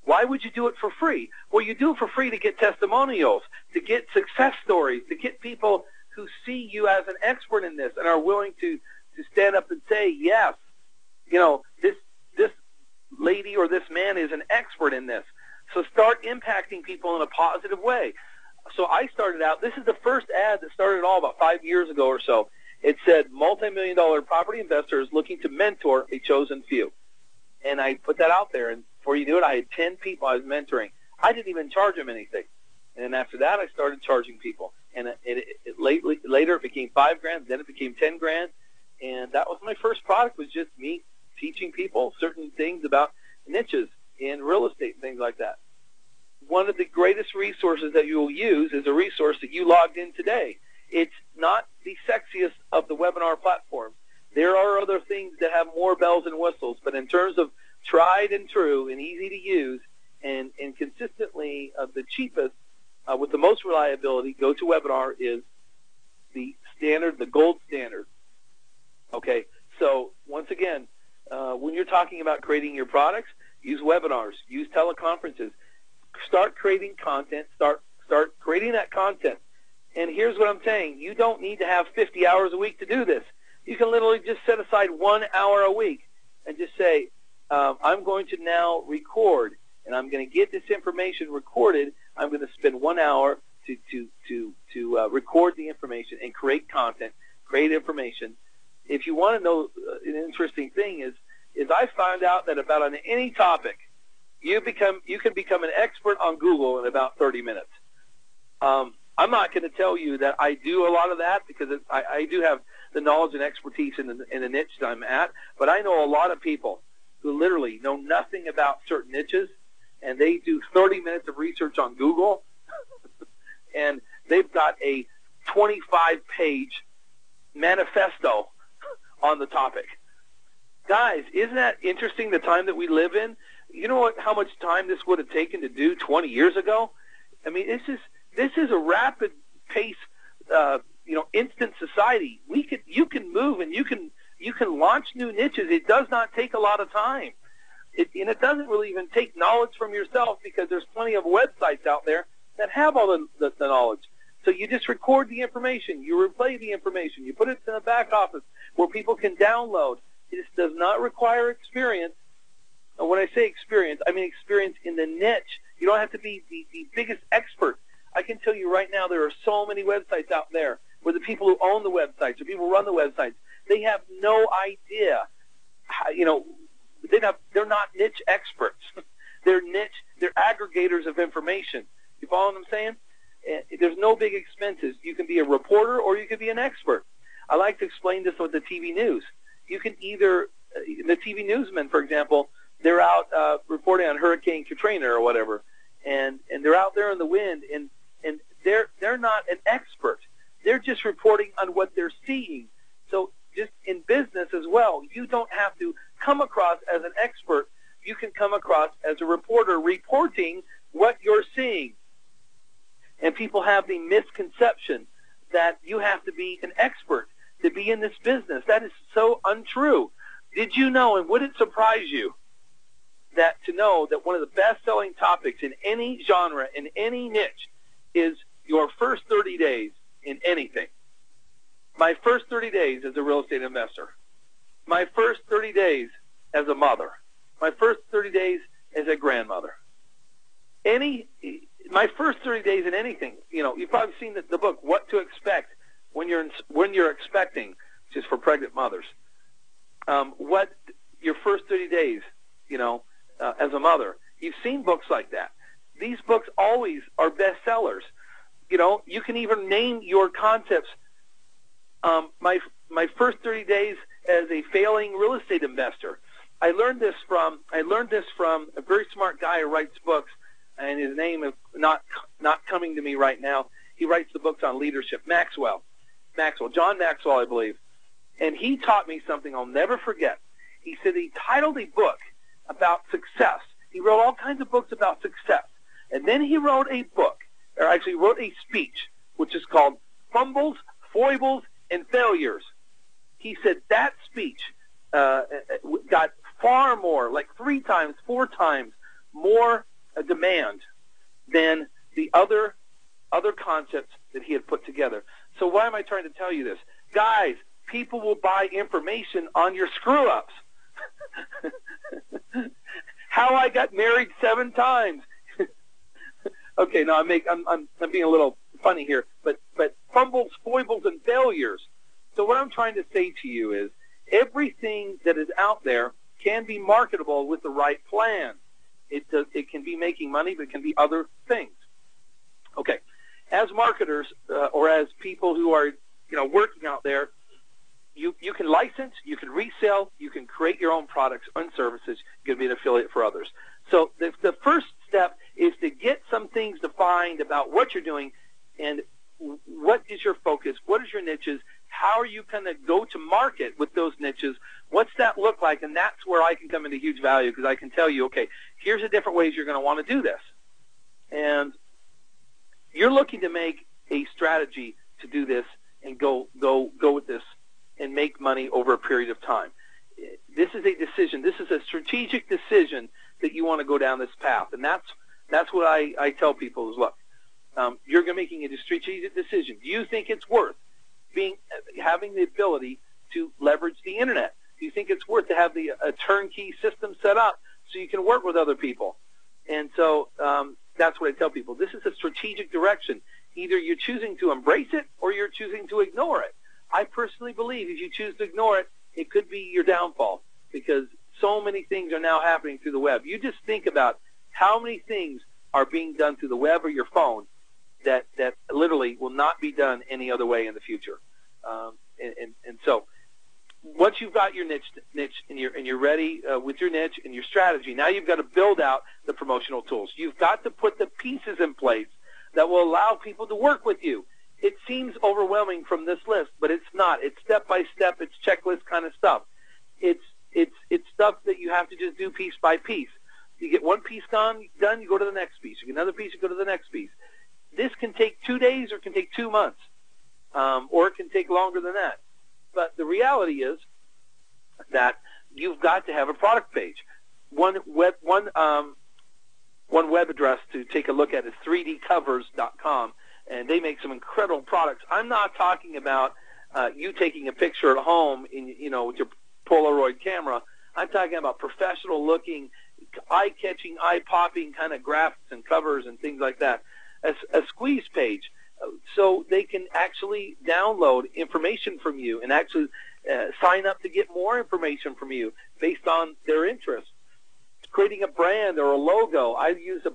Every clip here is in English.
Why would you do it for free? Well, you do it for free to get testimonials, to get success stories, to get people who see you as an expert in this and are willing to stand up and say, yes, this lady or this man is an expert in this. So start impacting people in a positive way. So I started out, this is the first ad that started it all about 5 years ago or so. It said, multi-million-dollar property investors looking to mentor a chosen few. And I put that out there, and before you do it, I had 10 people I was mentoring. I didn't even charge them anything. And then after that, I started charging people. And later it became $5,000, then it became $10,000. And that was my first product, was just me teaching people certain things about niches in real estate and things like that. One of the greatest resources that you will use is a resource that you logged in today. It's not the sexiest of the webinar platforms. There are other things that have more bells and whistles, but in terms of tried and true and easy to use and consistently the cheapest with the most reliability, GoToWebinar is the standard, the gold standard. Okay, so once again, when you're talking about creating your products, use webinars, use teleconferences. Start creating content, start creating that content. And here's what I'm saying. You don't need to have 50 hours a week to do this. You can literally just set aside 1 hour a week and just say, I'm going to now record, and I'm going to get this information recorded. I'm going to spend 1 hour to record the information and create content, create information. If you want to know an interesting thing is I found out that about on any topic, you can become an expert on Google in about 30 minutes. I'm not going to tell you that I do a lot of that because I do have the knowledge and expertise in the niche that I'm at, but I know a lot of people who literally know nothing about certain niches, and they do 30 minutes of research on Google, and they've got a 25-page manifesto on the topic. Guys, isn't that interesting, the time that we live in? You know how much time this would have taken to do 20 years ago? I mean, this is a rapid pace, instant society. You can move and you can launch new niches. It does not take a lot of time. And it doesn't really even take knowledge from yourself, because there's plenty of websites out there that have all the knowledge. So you just record the information, you replay the information, you put it in the back office where people can download. This does not require experience. And when I say experience, I mean experience in the niche. You don't have to be the biggest expert. I can tell you right now, there are so many websites out there where the people who own the websites or people who run the websites, they have no idea how, they're not niche experts. They're aggregators of information. You follow what I'm saying? There's no big expenses. You can be a reporter or you can be an expert. I like to explain this with the TV news. You can either, the TV newsmen, for example, they're out reporting on Hurricane Katrina or whatever, and they're out there in the wind, and they're not an expert. They're just reporting on what they're seeing. So just in business as well, you don't have to come across as an expert. You can come across as a reporter reporting what you're seeing. And people have the misconception that you have to be an expert to be in this business. That is so untrue. Did you know, and would it surprise you, to know that one of the best-selling topics in any genre, in any niche, is your first 30 days in anything? My first 30 days as a real estate investor. My first 30 days as a mother. My first 30 days as a grandmother. My first 30 days in anything. You've probably seen the book, What to Expect When You're Expecting, which is for pregnant mothers. What your first 30 days, as a mother. You've seen books like that. These books always are bestsellers. You can even name your concepts. My first 30 days as a failing real estate investor. I learned this from a very smart guy who writes books, and his name is not coming to me right now. He writes the books on leadership. John Maxwell, I believe. And he taught me something I'll never forget. He said he titled a book about success. He wrote all kinds of books about success. And then he wrote a speech, which is called Fumbles, Foibles, and Failures. He said that speech got far more, like 3 times, 4 times more demand than the other concepts that he had put together. So why am I trying to tell you this? Guys, people will buy information on your screw-ups. How I got married 7 times. Okay, no, I'm being a little funny here, but fumbles, foibles, and failures. So what I'm trying to say to you is everything that is out there can be marketable with the right plan. It can be making money, but it can be other things. Okay, as marketers or as people who are working out there, you can license, you can resell, you can create your own products and services. You can be an affiliate for others. So the first step is to get some things defined about what you're doing and what is your focus, what is your niches, how are you going to go to market with those niches, what's that look like, and that's where I can come into huge value because I can tell you, okay, here's the different ways you're going to want to do this. And you're looking to make a strategy to do this and go with this and make money over a period of time. This is a decision. This is a strategic decision that you want to go down this path. And that's what I tell people is, look, you're making a strategic decision. Do you think it's worth having the ability to leverage the internet? Do you think it's worth to have a turnkey system set up so you can work with other people? And so that's what I tell people. This is a strategic direction. Either you're choosing to embrace it or you're choosing to ignore it. I personally believe if you choose to ignore it, it could be your downfall because so many things are now happening through the web. You just think about how many things are being done through the web or your phone that literally will not be done any other way in the future. And so once you've got your niche and you're ready with your niche and your strategy, now you've got to build out the promotional tools. You've got to put the pieces in place that will allow people to work with you. It seems overwhelming from this list, but it's not. It's step by step. It's checklist kind of stuff. It's stuff that you have to just do piece by piece. You get one piece done, you go to the next piece. You get another piece, you go to the next piece. This can take 2 days or it can take 2 months, or it can take longer than that. But the reality is that you've got to have a product page. One web address to take a look at is 3dcovers.com, and they make some incredible products. I'm not talking about you taking a picture at home with your Polaroid camera. I'm talking about professional-looking, eye-catching, eye-popping kind of graphics and covers and things like that. A squeeze page, so they can actually download information from you and actually sign up to get more information from you based on their interests. Creating a brand or a logo. I use a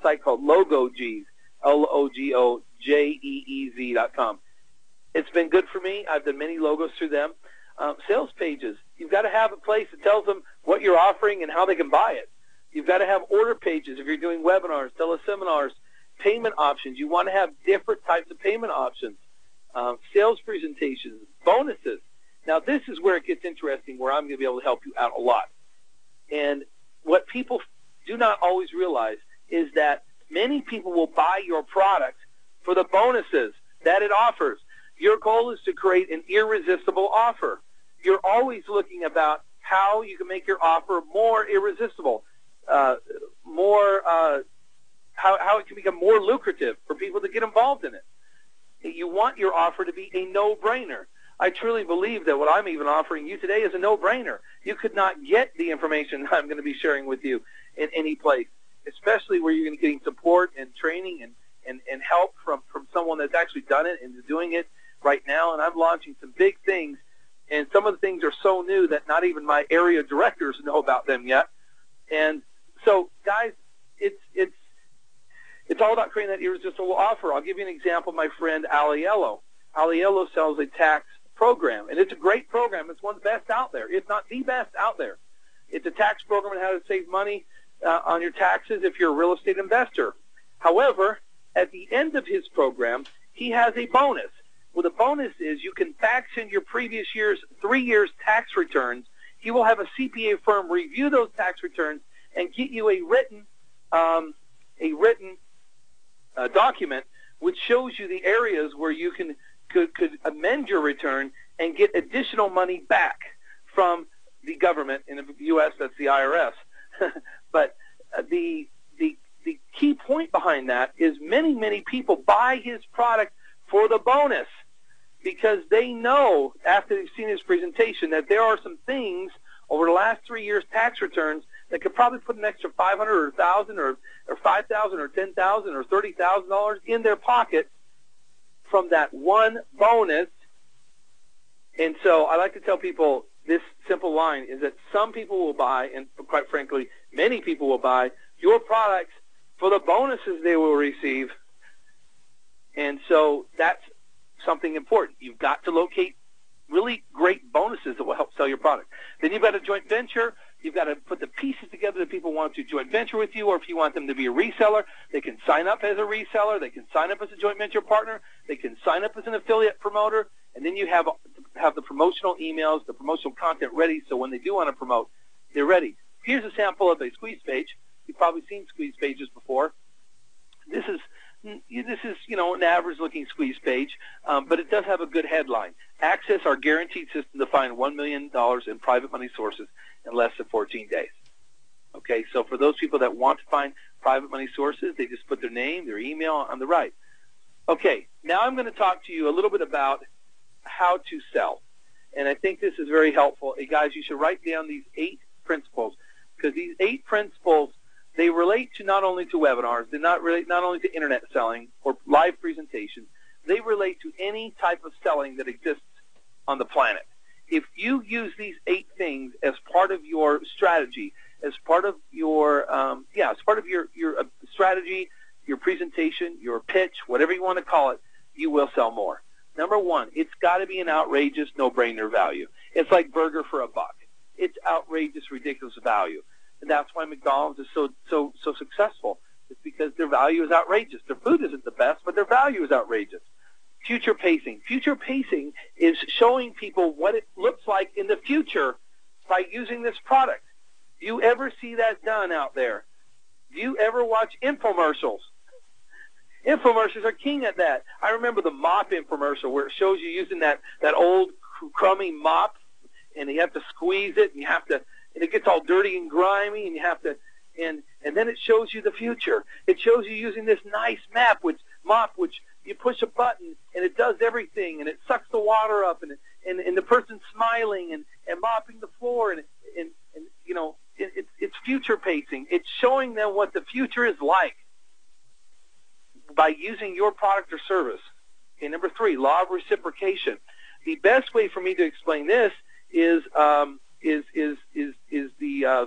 site called LogoJeez, LogoJeez.com. It's been good for me. I've done many logos through them. Sales pages. You've got to have a place that tells them what you're offering and how they can buy it. You've got to have order pages if you're doing webinars, teleseminars, payment options. You want to have different types of payment options, sales presentations, bonuses. Now, this is where it gets interesting, where I'm going to be able to help you out a lot. And what people do not always realize is that many people will buy your product for the bonuses that it offers. Your goal is to create an irresistible offer. You're always looking about how you can make your offer more irresistible, how it can become more lucrative for people to get involved in it. You want your offer to be a no-brainer. I truly believe that what I'm even offering you today is a no-brainer. You could not get the information I'm going to be sharing with you in any place, especially where you're going to be getting support and training and help from someone that's actually done it and is doing it right now. And I'm launching some big things, and some of the things are so new that not even my area directors know about them yet. And so, guys, it's all about creating that irresistible offer. I'll give you an example. My friend Aliello. Aliello sells a tax program, and it's a great program. It's one of the best out there, if not the best out there. It's a tax program on how to save money on your taxes if you're a real estate investor. However, at the end of his program, he has a bonus. Well, the bonus is you can fax in your previous year's 3 years tax returns. He will have a CPA firm review those tax returns and get you a written document which shows you the areas where you could amend your return and get additional money back from the government. In the U.S., that's the IRS. But the point behind that is many, many people buy his product for the bonus because they know after they've seen his presentation that there are some things over the last 3 years' tax returns that could probably put an extra $500 or $1,000 or $5,000 or $10,000 or $30,000 in their pocket from that one bonus. And so I like to tell people this simple line is that some people will buy, and quite frankly, many people will buy your products for the bonuses they will receive. And so that's something important. You've got to locate really great bonuses that will help sell your product. Then you've got a joint venture. You've got to put the pieces together that people want to joint venture with you, or if you want them to be a reseller, they can sign up as a reseller. They can sign up as a joint venture partner. They can sign up as an affiliate promoter. And then you have the promotional emails, the promotional content ready, so when they do want to promote, they're ready. Here's a sample of a squeeze page. You've probably seen squeeze pages before. This is an average-looking squeeze page, but it does have a good headline. Access our guaranteed system to find $1 million in private money sources in less than 14 days. Okay, so for those people that want to find private money sources, they just put their name, their email on the right. Okay, now I'm going to talk to you a little bit about how to sell. And I think this is very helpful. Hey, guys, you should write down these 8 principles, because these 8 principles, they relate to not only to webinars, they not relate not only to internet selling or live presentations, they relate to any type of selling that exists on the planet. If you use these 8 things as part of your strategy, as part of your strategy, your presentation, your pitch, whatever you want to call it, you will sell more. Number 1, it's got to be an outrageous, no-brainer value. It's like burger for $1. It's outrageous, ridiculous value. And that's why McDonald's is so successful. It's because their value is outrageous. Their food isn't the best, but their value is outrageous. Future pacing. Future pacing is showing people what it looks like in the future by using this product. Do you ever see that done out there? Do you ever watch infomercials? Infomercials are king at that. I remember the mop infomercial where it shows you using that old crummy mop, and you have to squeeze it, and and it gets all dirty and grimy, and you have to, and then it shows you the future. It shows you using this nice mop, which you push a button, and it does everything, and it sucks the water up, and the person's smiling and mopping the floor, and it's future pacing. It's showing them what the future is like by using your product or service. Okay, number 3, law of reciprocation. The best way for me to explain this is the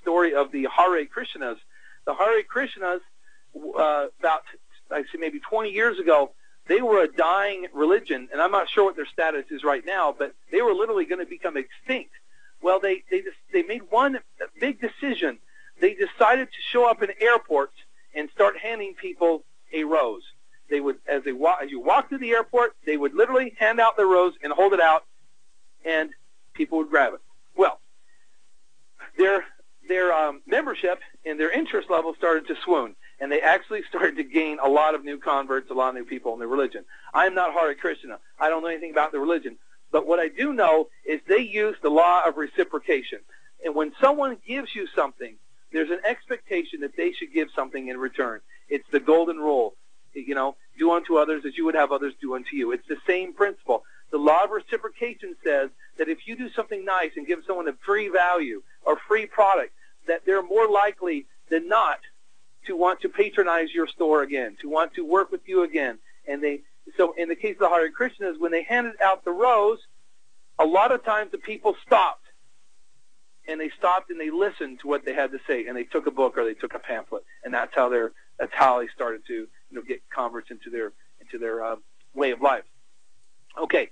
story of the Hare Krishnas. The Hare Krishnas, about maybe 20 years ago, they were a dying religion, and I'm not sure what their status is right now, but they were literally going to become extinct. Well, they made one big decision. They decided to show up in airports and start handing people a rose. They would, as you walk through the airport, they would literally hand out the rose and hold it out, and people would grab it. Well, their membership and their interest level started to swoon, and they actually started to gain a lot of new converts, a lot of new people in their religion. I am not Hare Krishna. I don't know anything about the religion. But what I do know is they use the law of reciprocation. And when someone gives you something, there's an expectation that they should give something in return. It's the golden rule. Do unto others as you would have others do unto you. It's the same principle. The law of reciprocation says that if you do something nice and give someone a free value or free product, that they're more likely than not to want to patronize your store again, to want to work with you again. So in the case of the Hare Krishnas, when they handed out the rose, a lot of times the people stopped. And they stopped and they listened to what they had to say, and they took a book or they took a pamphlet, and that's how they started to get converts into their way of life. Okay.